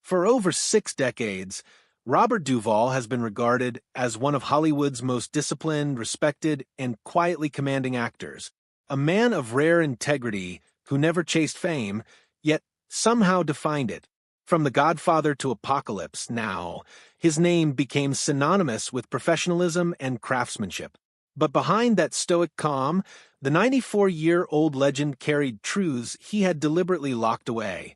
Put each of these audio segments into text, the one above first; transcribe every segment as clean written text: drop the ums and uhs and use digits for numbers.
For over 6 decades, Robert Duvall has been regarded as one of Hollywood's most disciplined, respected, and quietly commanding actors. A man of rare integrity who never chased fame, yet somehow defined it. From The Godfather to Apocalypse Now, his name became synonymous with professionalism and craftsmanship. But behind that stoic calm, the 94-year-old legend carried truths he had deliberately locked away.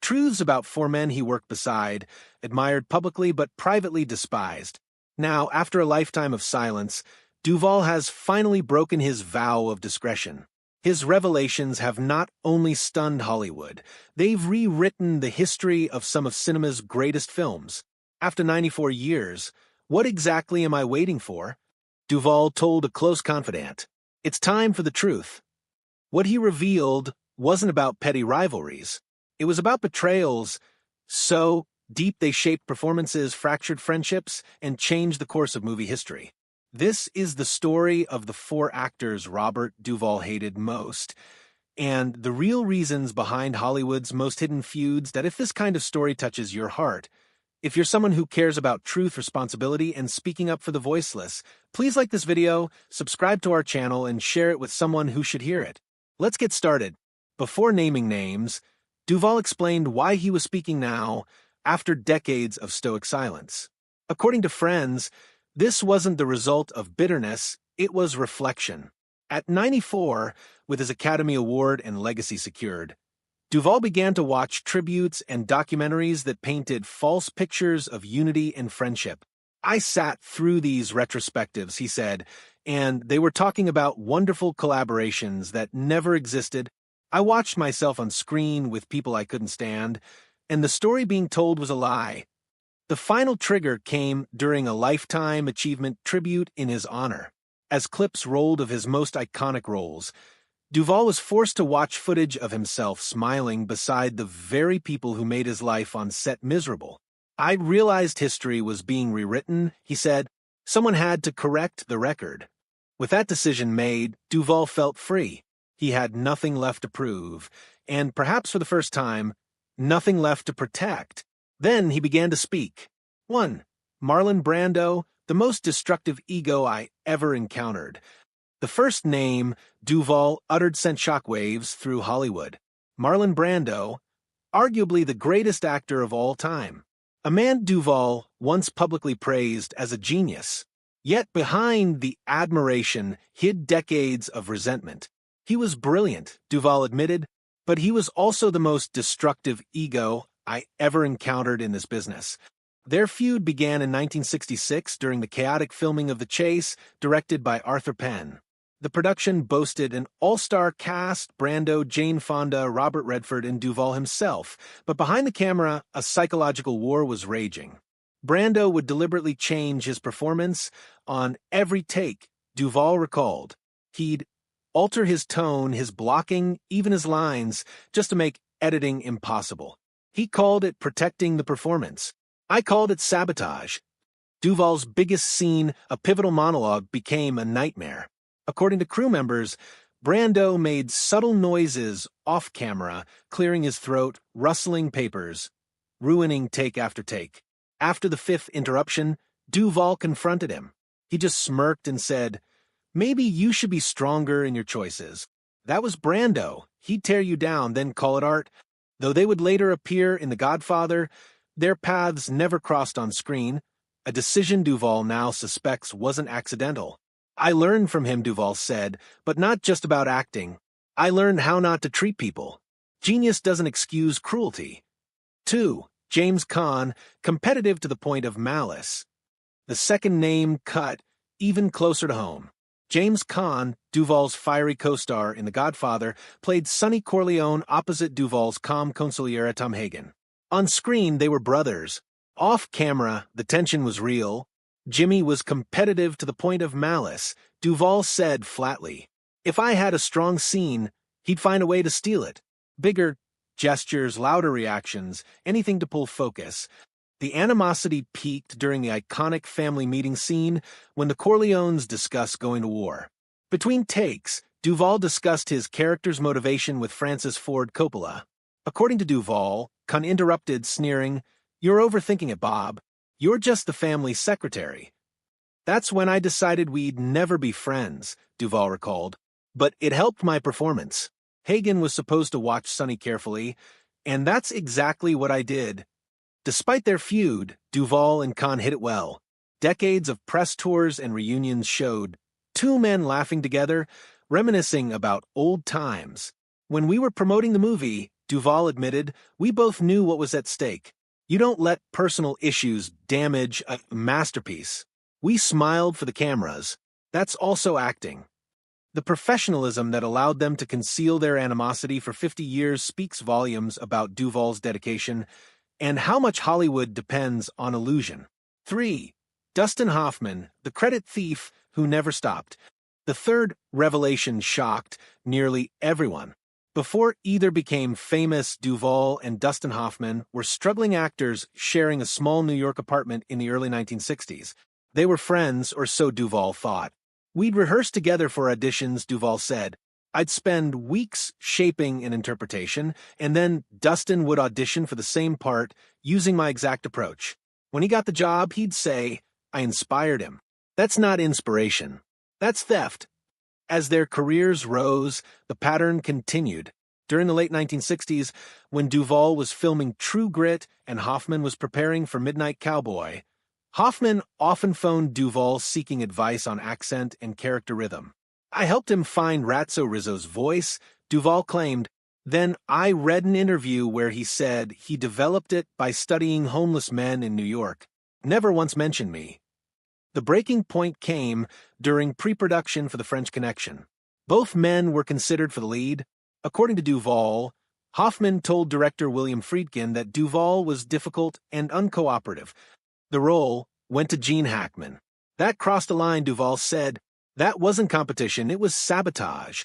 Truths about 4 men he worked beside, admired publicly but privately despised. Now, after a lifetime of silence, Duvall has finally broken his vow of discretion. His revelations have not only stunned Hollywood, they've rewritten the history of some of cinema's greatest films. After 94 years, what exactly am I waiting for? Duvall told a close confidant. It's time for the truth. What he revealed wasn't about petty rivalries. It was about betrayals so deep they shaped performances, fractured friendships, and changed the course of movie history. This is the story of the 4 actors Robert Duvall hated most, and the real reasons behind Hollywood's most hidden feuds. That if this kind of story touches your heart, if you're someone who cares about truth, responsibility, and speaking up for the voiceless, please like this video, subscribe to our channel, and share it with someone who should hear it. Let's get started. Before naming names, Duvall explained why he was speaking now, after decades of stoic silence. According to friends, this wasn't the result of bitterness, it was reflection. At 94, with his Academy Award and legacy secured, Duvall began to watch tributes and documentaries that painted false pictures of unity and friendship. I sat through these retrospectives, he said, and they were talking about wonderful collaborations that never existed. I watched myself on screen with people I couldn't stand, and the story being told was a lie. The final trigger came during a Lifetime Achievement tribute in his honor. As clips rolled of his most iconic roles, Duvall was forced to watch footage of himself smiling beside the very people who made his life on set miserable. I realized history was being rewritten, he said. Someone had to correct the record. With that decision made, Duvall felt free. He had nothing left to prove, and perhaps for the first time, nothing left to protect. Then he began to speak. 1. Marlon Brando, the most destructive ego I ever encountered. The first name Duvall uttered sent shockwaves through Hollywood. Marlon Brando, arguably the greatest actor of all time. A man Duvall once publicly praised as a genius. Yet behind the admiration hid decades of resentment. He was brilliant, Duvall admitted, but he was also the most destructive ego I ever encountered in this business. Their feud began in 1966 during the chaotic filming of The Chase, directed by Arthur Penn. The production boasted an all-star cast: Brando, Jane Fonda, Robert Redford, and Duvall himself, but behind the camera, a psychological war was raging. Brando would deliberately change his performance on every take, Duvall recalled. He'd alter his tone, his blocking, even his lines, just to make editing impossible. He called it protecting the performance. I called it sabotage. Duvall's biggest scene, a pivotal monologue, became a nightmare. According to crew members, Brando made subtle noises off-camera, clearing his throat, rustling papers, ruining take after take. After the 5th interruption, Duvall confronted him. He just smirked and said, "Maybe you should be stronger in your choices." That was Brando. He'd tear you down, then call it art. Though they would later appear in The Godfather, their paths never crossed on screen, a decision Duvall now suspects wasn't accidental. I learned from him, Duvall said, but not just about acting. I learned how not to treat people. Genius doesn't excuse cruelty. 2. James Caan, competitive to the point of malice. The second name cut even closer to home. James Caan, Duvall's fiery co-star in The Godfather, played Sonny Corleone opposite Duvall's calm consigliere Tom Hagen. On screen, they were brothers. Off-camera, the tension was real. Jimmy was competitive to the point of malice, Duvall said flatly. If I had a strong scene, he'd find a way to steal it. Bigger gestures, louder reactions, anything to pull focus. The animosity peaked during the iconic family meeting scene when the Corleones discussed going to war. Between takes, Duvall discussed his character's motivation with Francis Ford Coppola. According to Duvall, Caan interrupted, sneering, "You're overthinking it, Bob. You're just the family secretary." "That's when I decided we'd never be friends," Duvall recalled. "But it helped my performance. Hagen was supposed to watch Sonny carefully, and that's exactly what I did." Despite their feud, Duvall and Kahn hit it well. Decades of press tours and reunions showed two men laughing together, reminiscing about old times. "When we were promoting the movie," Duvall admitted, "we both knew what was at stake. You don't let personal issues damage a masterpiece." "We smiled for the cameras. That's also acting." The professionalism that allowed them to conceal their animosity for 50 years speaks volumes about Duvall's dedication and how much Hollywood depends on illusion. 3. Dustin Hoffman, the credit thief who never stopped. The third revelation shocked nearly everyone. Before either became famous, Duvall and Dustin Hoffman were struggling actors sharing a small New York apartment in the early 1960s. They were friends, or so Duvall thought. "We'd rehearse together for auditions," Duvall said. "I'd spend weeks shaping an interpretation, and then Dustin would audition for the same part using my exact approach. When he got the job, he'd say, 'I inspired him.' That's not inspiration. That's theft." As their careers rose, the pattern continued. During the late 1960s, when Duvall was filming True Grit and Hoffman was preparing for Midnight Cowboy, Hoffman often phoned Duvall seeking advice on accent and character rhythm. "I helped him find Ratso Rizzo's voice," Duvall claimed. "Then I read an interview where he said he developed it by studying homeless men in New York. Never once mentioned me." The breaking point came during pre-production for The French Connection. Both men were considered for the lead. According to Duvall, Hoffman told director William Friedkin that Duvall was difficult and uncooperative. The role went to Gene Hackman. "That crossed a line," Duvall said. "That wasn't competition, it was sabotage."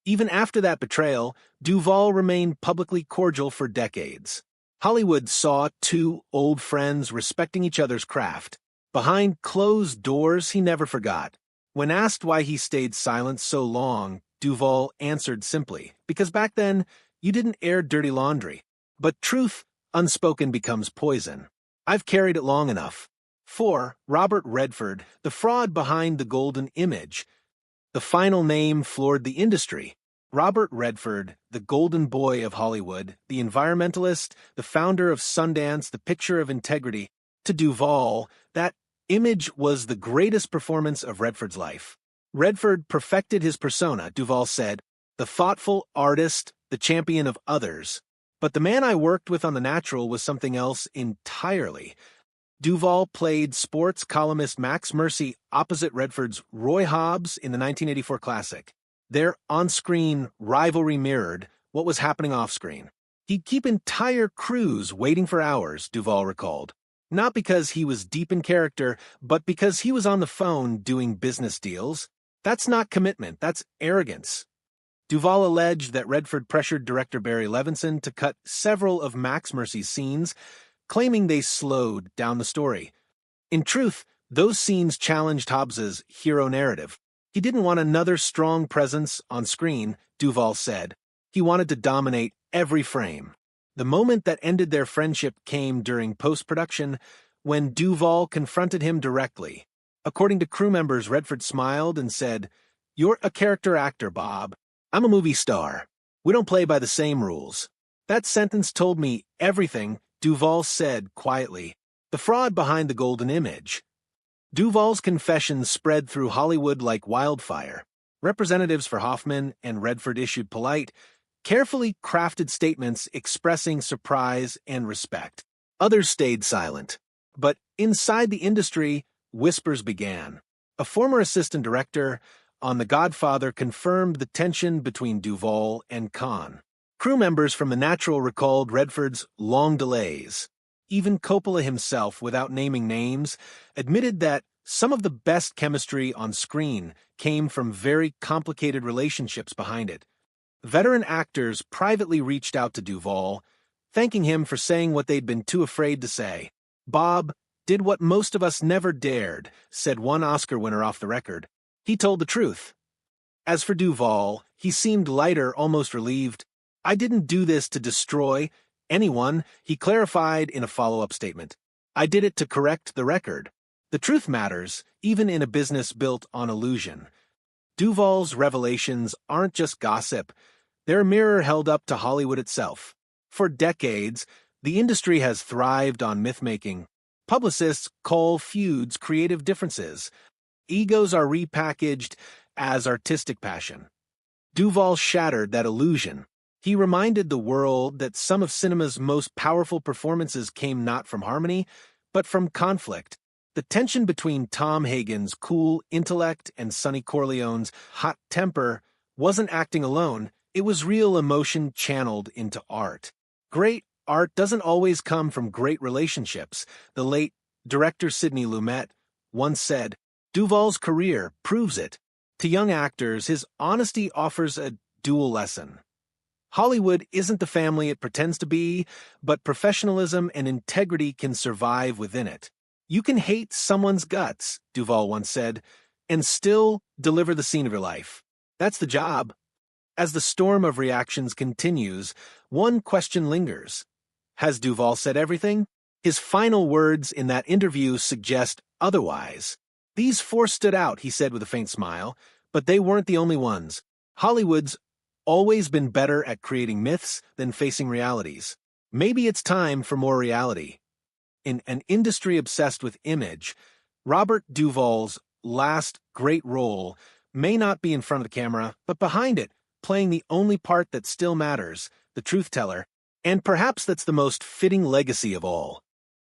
Even after that betrayal, Duvall remained publicly cordial for decades. Hollywood saw two old friends respecting each other's craft. Behind closed doors, he never forgot. When asked why he stayed silent so long, Duvall answered simply, "Because back then, you didn't air dirty laundry. But truth, unspoken, becomes poison. I've carried it long enough." 4. Robert Redford, the fraud behind the golden image. The final name floored the industry. Robert Redford, the golden boy of Hollywood, the environmentalist, the founder of Sundance, the picture of integrity. To Duvall, that image was the greatest performance of Redford's life. Redford perfected his persona, Duvall said, "the thoughtful artist, the champion of others. But the man I worked with on The Natural was something else entirely." Duvall played sports columnist Max Mercy opposite Redford's Roy Hobbs in the 1984 classic. Their on-screen rivalry mirrored what was happening off-screen. He'd keep entire crews waiting for hours, Duvall recalled. Not because he was deep in character, but because he was on the phone doing business deals. That's not commitment, that's arrogance. Duvall alleged that Redford pressured director Barry Levinson to cut several of Max Mercy's scenes, claiming they slowed down the story. In truth, those scenes challenged Hobbs's hero narrative. He didn't want another strong presence on screen, Duvall said. He wanted to dominate every frame. The moment that ended their friendship came during post-production, when Duvall confronted him directly. According to crew members, Redford smiled and said, "You're a character actor, Bob. I'm a movie star. We don't play by the same rules." That sentence told me everything, Duvall said quietly. The fraud behind the golden image. Duvall's confessions spread through Hollywood like wildfire. Representatives for Hoffman and Redford issued polite, carefully crafted statements expressing surprise and respect. Others stayed silent. But inside the industry, whispers began. A former assistant director on The Godfather confirmed the tension between Duvall and Kahn. Crew members from The Natural recalled Redford's long delays. Even Coppola himself, without naming names, admitted that some of the best chemistry on screen came from very complicated relationships behind it. Veteran actors privately reached out to Duvall, thanking him for saying what they'd been too afraid to say. "Bob did what most of us never dared," said one Oscar winner off the record. "He told the truth." As for Duvall, he seemed lighter, almost relieved. "I didn't do this to destroy, anyone, he clarified in a follow-up statement. I did it to correct the record. The truth matters, even in a business built on illusion. Duvall's revelations aren't just gossip. They're a mirror held up to Hollywood itself. For decades, the industry has thrived on myth-making. Publicists call feuds creative differences. Egos are repackaged as artistic passion. Duvall shattered that illusion. He reminded the world that some of cinema's most powerful performances came not from harmony, but from conflict. The tension between Tom Hagen's cool intellect and Sonny Corleone's hot temper wasn't acting alone, it was real emotion channeled into art. Great art doesn't always come from great relationships. The late director Sidney Lumet once said, Duvall's career proves it. To young actors, his honesty offers a dual lesson. Hollywood isn't the family it pretends to be, but professionalism and integrity can survive within it. You can hate someone's guts, Duvall once said, and still deliver the scene of your life. That's the job. As the storm of reactions continues, one question lingers. Has Duvall said everything? His final words in that interview suggest otherwise. These four stood out, he said with a faint smile, but they weren't the only ones. Hollywood's always been better at creating myths than facing realities. Maybe it's time for more reality. In an industry obsessed with image, Robert Duvall's last great role may not be in front of the camera, but behind it, playing the only part that still matters, the truth teller, and perhaps that's the most fitting legacy of all.